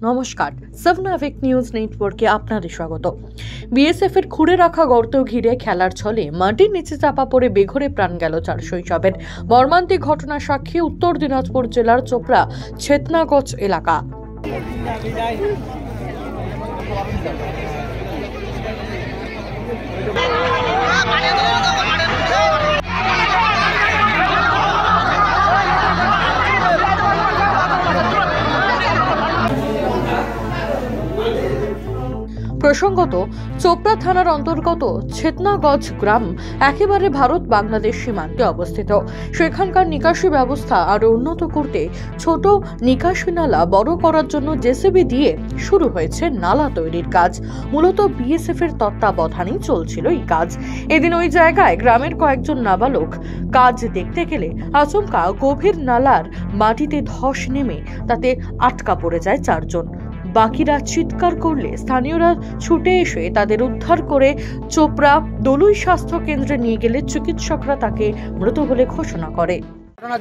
নমস্কার, সাবনাভিক নিউজ নেটওয়ার্কে আপনাদের স্বাগত। বিএসএফ এর খুঁড়ে রাখা গর্ত ঘিরে খেলার ছলে মাটির নিচে চাপা পড়ে বেঘরে প্রাণ গেল 4 শৈশবের। মর্মান্তিক ঘটনা সাক্ষী উত্তর দিনাজপুর জেলার চোপড়া ছেতনাগঞ্জ এলাকা। প্রসঙ্গত, চোপড়া থানার অন্তর্গত ছেতনাগঞ্জ গ্রাম একেবারে ভারত বাংলাদেশ সীমান্তে অবস্থিত। সেখানকার নিকাশি ব্যবস্থা আরো উন্নত করতে ছোট নিকাশি নালা বড় করার জন্য জেসিবি দিয়ে শুরু হয়েছে নালা তৈরির কাজ। মূলত বিএসএফ এর তত্ত্বাবধানেই চলছিল এই কাজ। এদিন ওই জায়গায় গ্রামের কয়েকজন নাবালক কাজ দেখতে গেলে আচমকা গভীর নালার মাটিতে ধস নেমে তাতে আটকা পড়ে যায় 4 জন। বাকিরা চিৎকার করলে স্থানীয়রা ছুটে এসে তাদের উদ্ধার করে চোপড়া দলুই স্বাস্থ্য কেন্দ্রে নিয়ে গেলে চিকিৎসকরা তাকে মৃত বলে ঘোষণা করে।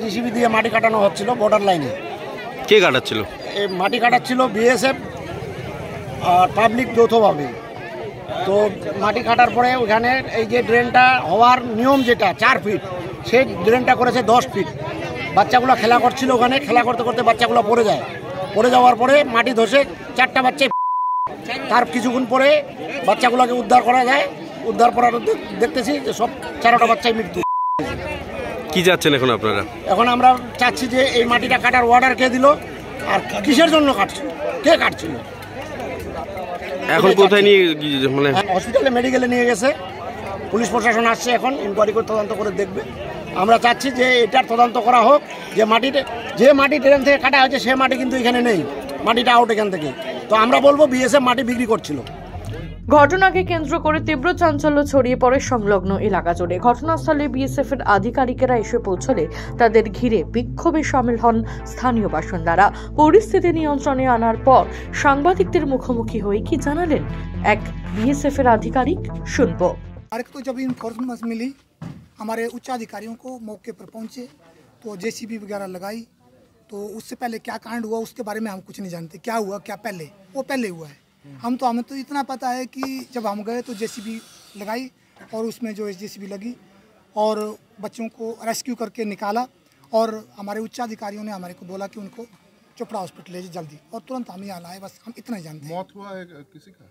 জিসিবি দিয়ে মাটি কাটানো হচ্ছিল বর্ডার লাইনে। কে কাটাচ্ছিল? এই মাটি কাটাচ্ছিল বিএসএফ আর পাবলিক যৌথভাবে। তো মাটি কাটার পরে ওখানে এই যে ড্রেনটা হওয়ার নিয়ম যেটা 4 ফিট, সেই ড্রেনটা করেছে 10 ফিট। বাচ্চাগুলো খেলা করছিল, ওখানে খেলা করতে করতে বাচ্চাগুলো পড়ে যায়। পড়ে যাওয়ার পরে মাটি ধসে 4টা বাচ্চা, তার কিছুক্ষণ পরে বাচ্চাগুলোকে উদ্ধার করা যায়। উদ্ধার করার দেখতেছি যে সব 4টা বাচ্চাই মৃত্যু। কি যাচ্ছেন এখন আপনারা? এখন আমরা চাচ্ছি যে এই মাটিটা কাটার অর্ডার কে দিল আর কিসের জন্য কাটছিল, কে কাটছিল। এখন কোথায় নিয়ে মানে হসপিটালে মেডিকেলে নিয়ে গেছে, পুলিশ প্রশাসন আসছে, এখন ইনকোয়ারি করে তদন্ত করে দেখবে। আমরা চাচ্ছি যে এটার তদন্ত করা হোক, যে মাটি ট্রেন থেকে কাটা হয়েছে সে মাটি কিন্তু এখানে নেই, মাটিটা আউট এখান থেকে। তো আমরা বলবো বিএসএফ মাটি বিক্রি করছিল। ঘটনাকে কেন্দ্র করে তীব্র চাঞ্চল্য ছড়িয়ে পড়ে সংলগ্ন এলাকা জুড়ে। ঘটনাস্থলে বিএসএফ এর আধিকারিকেরা এসে পৌঁছলে তাদের ঘিরে বিক্ষোভে সামিল হন স্থানীয় বাসিন্দারা। পরিস্থিতি নিয়ন্ত্রণে আনার পর সাংবাদিকদের মুখোমুখি হয়ে কি জানালেন এক বিএসএফ এর আধিকারিক, শুনবো। तो जब इन्फॉर्मेशन मिली, हमारे उच्च अधिकारियों को मौके पर पहुंचे तो जेसीबी वगैरह लगाई। तो उससे पहले क्या कांड हुआ उसके बारे में हम कुछ नहीं जानते। क्या हुआ क्या पहले, वो पहले हुआ है। हमें तो इतना पता है कि जब हम गए तो जेसीबी लगाई और उसमें जो जेसीबी लगी और बच्चों को रेस्क्यू करके निकाला। और हमारे उच्च अधिकारियों ने हमारे को बोला कि उनको चोपड़ा हॉस्पिटल ले जल्दी, और तुरंत हम यहाँ लाए। बस हम इतना ही जानते हैं। मौत हुआ है किसी का?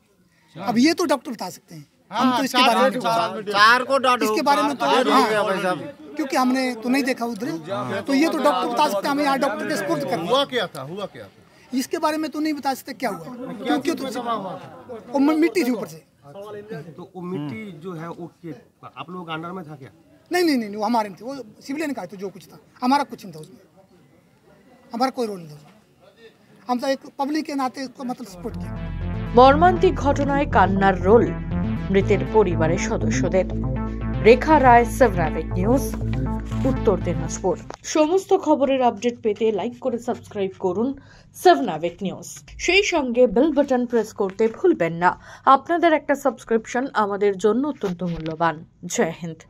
अब ये तो डॉक्टर बता सकते हैं। हम तो इसके बारे में तो हाँ, क्योंकि हमने तो नहीं देखा उधर, तो ये तो डॉक्टर बता सकते हैं। हमें यहाँ डॉक्टर के स्पुर्द कर। हुआ क्या था? इसके बारे में तो नहीं बता सकते क्या हुआ, क्योंकि तो वो मिट्टी थी ऊपर से। तो वो मिट्टी जो है वो आप लोग अंडर में था क्या? नहीं, वो हमारे में थे। वो सिविलियन का तो जो कुछ था, हमारा कुछ नहीं था उसमें, हमारा कोई रोल नहीं था। हम तो एक पब्लिक के नाते उसको मतलब सपोर्ट किया। মর্মান্তিক ঘটনায় কান্নার রোল মৃতের পরিবারের সদস্যদের। রেখা রায়, সাবনাভিক নিউজ, উত্তর দিনাজপুর। সমস্ত খবরের আপডেট পেতে লাইক করে সাবস্ক্রাইব করুন সাবনাভিক নিউজ। সেই সঙ্গে বেল বাটন প্রেস করতে ভুলবেন না। আপনাদের একটা সাবস্ক্রিপশন আমাদের জন্য অত্যন্ত মূল্যবান। জয় হিন্দ।